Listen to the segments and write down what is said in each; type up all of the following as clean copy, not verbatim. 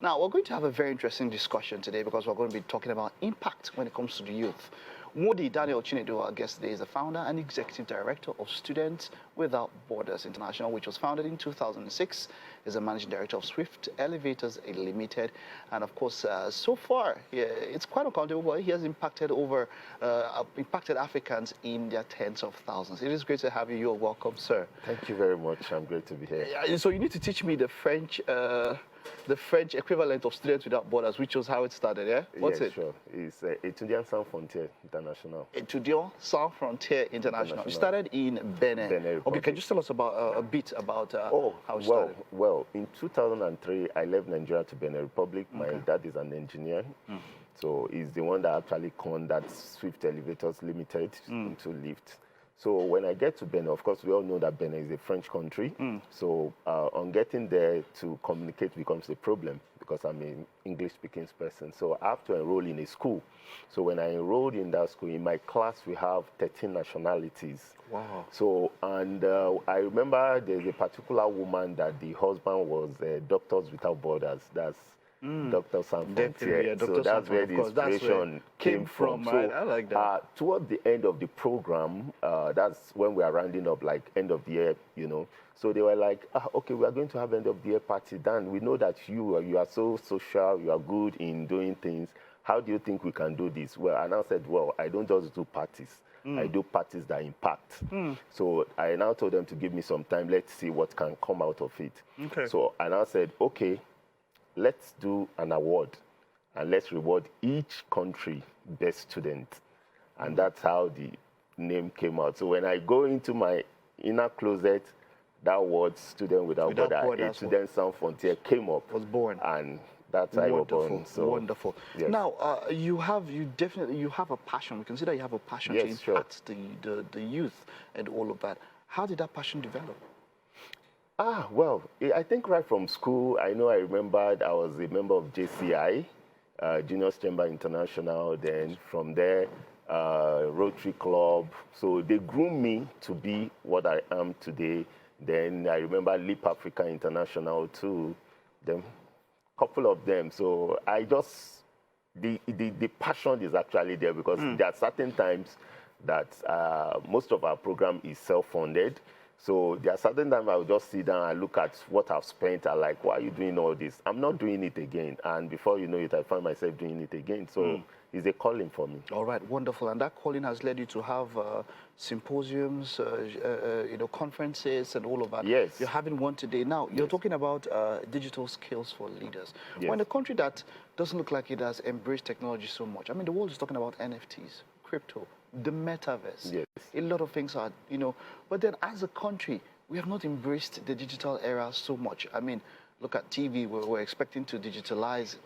Now, we're going to have a very interesting discussion today because we're going to be talking about impact when it comes to the youth. Modi Daniel Chinedu, our guest today, is the founder and executive director of Students Without Borders International, which was founded in 2006. He's a managing director of Swift Elevators Limited. And of course, so far, it's quite uncountable. He has impacted Africans in their tens of thousands. It is great to have you. You're welcome, sir. Thank you very much. I'm great to be here. So you need to teach me the French equivalent of Students Without Borders, which was how it started, yeah? What's it? Sure. It's Étudiants Sans Frontières International. Étudiants Sans Frontières International. You started in Benin. Okay, can you just tell us about a bit about how it started? Well, in 2003, I left Nigeria to Benin Republic. My dad is an engineer. So he's the one that actually coined that Swift Elevators Limited into lift. So when I get to Benin, of course, we all know that Benin is a French country. So on getting there to communicate becomes a problem because I'm an English-speaking person. So I have to enroll in a school. So when I enrolled in that school, in my class, we have 13 nationalities. Wow. So, and I remember there's a particular woman that the husband was Doctors Without Borders. That's Dr. Sans Frontières. Yeah, so that's where the inspiration came from. Right? So, I like that. Towards the end of the program, that's when we are rounding up, like end of the year, you know. So they were like, okay, we are going to have end of the year party. Dan, we know that you are so social, you are good in doing things. How do you think we can do this? Well, and I said, well, I don't just do parties. I do parties that impact. So I now told them to give me some time. Let's see what can come out of it. Okay. So I now said, okay, let's do an award and let's reward each country best student. And that's how the name came out. So when I go into my inner closet, that word Student Without Borders, Student Sans Frontières came up. Was born. And that's how I was born. So, wonderful. Yes. Now, you have a passion. We consider you have a passion to impact the youth and all of that. How did that passion develop? Well, I think right from school, I remembered I was a member of JCI, Juniors Chamber International. Then from there, Rotary Club. So they groomed me to be what I am today. Then I remember Leap Africa International too. Then a couple of them. So I just, the passion is actually there because there are certain times that most of our program is self-funded. So there are certain times I will just sit down and look at what I've spent. I'm like, why are you doing all this? I'm not doing it again. And before you know it, I find myself doing it again. So it's a calling for me. All right, wonderful. And that calling has led you to have symposiums, conferences and all of that. Yes. You're having one today. Now, you're talking about digital skills for leaders. Yes. Well, in a country that doesn't look like it has embraced technology so much, I mean, the world is talking about NFTs, crypto, the metaverse. Yes. A lot of things are, but then as a country, we have not embraced the digital era so much. I mean, look at TV. We're expecting to digitalize,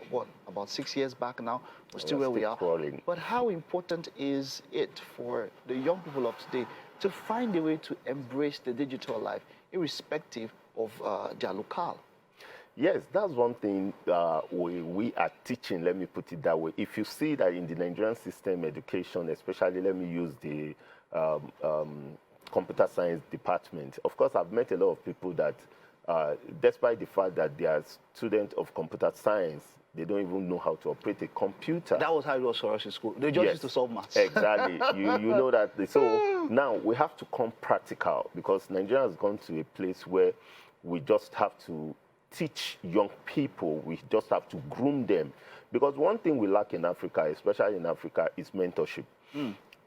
about 6 years back now. We're still where we are. Crawling. But how important is it for the young people of today to find a way to embrace the digital life, irrespective of their locale? Yes, that's one thing we are teaching, let me put it that way. If you see that in the Nigerian system education, especially, let me use the computer science department. Of course, I've met a lot of people that, despite the fact that they are students of computer science, they don't even know how to operate a computer. That was how it was for us in school. They just used to solve maths. Exactly. you know that. So now we have to come practical because Nigeria has gone to a place where we just have to teach young people. We just have to groom them. Because one thing we lack in Africa, especially in Africa, is mentorship.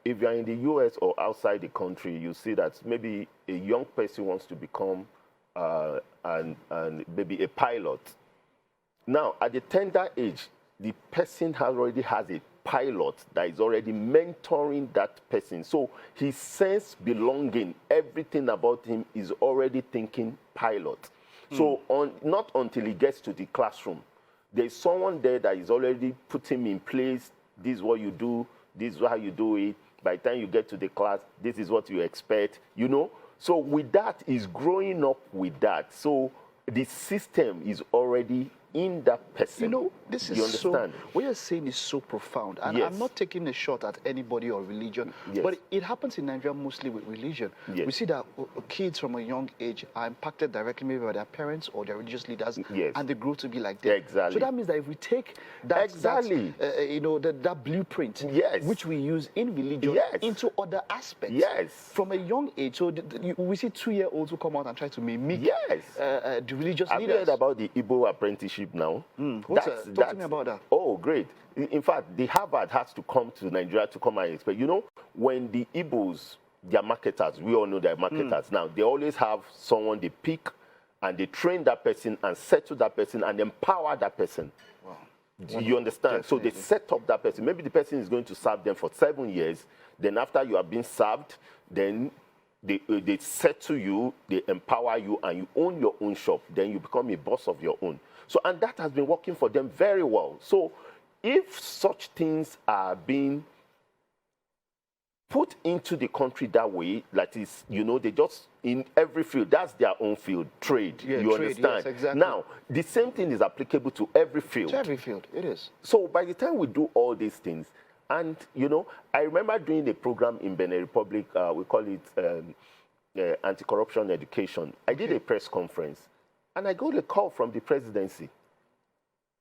If you're in the US or outside the country, you see that maybe a young person wants to become maybe a pilot. Now, at the tender age, the person already has a pilot that is already mentoring that person. So his sense belonging, everything about him is already thinking pilot. So not until he gets to the classroom, there's someone there that is already put him in place. This is what you do. This is how you do it. By the time you get to the class, this is what you expect, So with that, he's growing up with that. So the system is already in that person. You know, this is you understand? so, what you're saying is so profound. And Yes. I'm not taking a shot at anybody or religion, Yes. but it happens in Nigeria mostly with religion. Yes. We see that kids from a young age are impacted directly maybe by their parents or their religious leaders, Yes. and they grow to be like them. Exactly. So that means that if we take that, Exactly. that blueprint, Yes. which we use in religion, Yes. into other aspects, Yes. from a young age. So we see 2-year-olds who come out and try to mimic Yes. the religious Have you leaders. heard about the Igbo apprenticeship now? Talk to me about that. Oh, great. In fact, the Harvard has to come to Nigeria to come and explain. You know, when the Igbos, their marketers, we all know they're marketers now, they always have someone they pick and they train that person and settle that person and empower that person. Wow. Do you understand? So they set up that person. Maybe the person is going to serve them for 7 years. Then after you have been served, then they settle you, they empower you, and you own your own shop. Then you become a boss of your own. So, and that has been working for them very well. So if such things are being put into the country that way, that is, you know, they just, in every field, that's their own field, trade, Yeah, you trade, understand? yes, exactly. Now, the same thing is applicable to every field. To every field, it is. So by the time we do all these things, and, you know, I remember doing a program in Benin Republic, we call it anti-corruption education. I did a press conference, and I got a call from the presidency.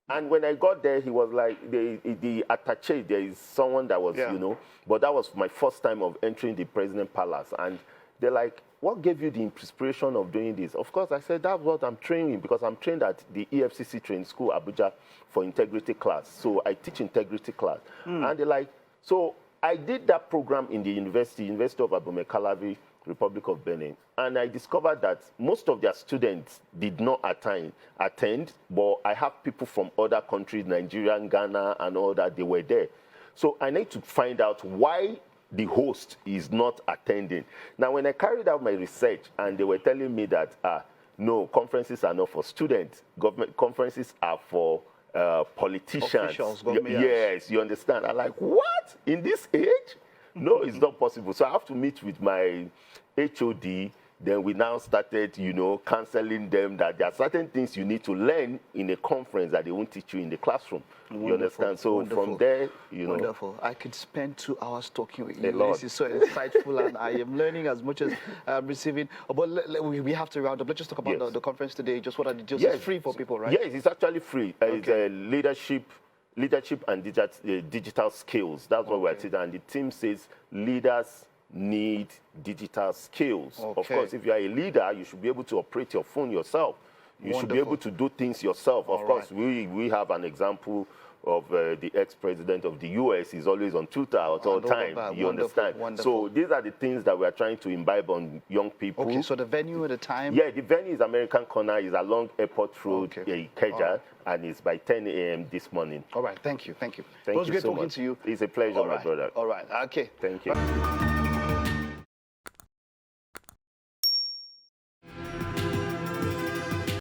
And when I got there, he was like, the attaché, there is someone that was, you know, but that was my first time of entering the president palace. And they're like, what gave you the inspiration of doing this? Of course, I said, that's what I'm training, because I'm trained at the EFCC training school, Abuja, for integrity class. So I teach integrity class. And they're like, so I did that program in the University of Abomey-Calavi, Republic of Benin, and I discovered that most of their students did not attend, but I have people from other countries, Nigeria, Ghana, and all that, they were there. So I need to find out why the host is not attending. Now, when I carried out my research, and they were telling me that, no, conferences are not for students, government conferences are for politicians. Officials, yes, you understand? I'm like, what? In this age? No, it's not possible. So I have to meet with my HOD. Then we now started, you know, counseling them that there are certain things you need to learn in a conference that they won't teach you in the classroom. Wonderful, you understand? So from there, you know. Wonderful. I could spend 2 hours talking with A you. lot. This is so insightful, and I am learning as much as I'm receiving. But we have to round up. Let's just talk about the conference today. Just what are the details? It's free for people, right? Yes, it's actually free. It's leadership and digital skills. That's what we're teaching. And the team says leaders need digital skills. Of course, if you are a leader, you should be able to operate your phone yourself. You should be able to do things yourself. Of course, we have an example of the ex-president of the US. He's always on Twitter at all time. You understand? So these are the things that we are trying to imbibe on young people. Okay, so the venue at the time? Yeah, the venue is American Corner, is along Airport Road, Ikeja, and it's by 10 a.m. this morning. All right, thank you. Thank it was you great so talking much. to you. It's a pleasure, my brother. All right, okay. Thank you.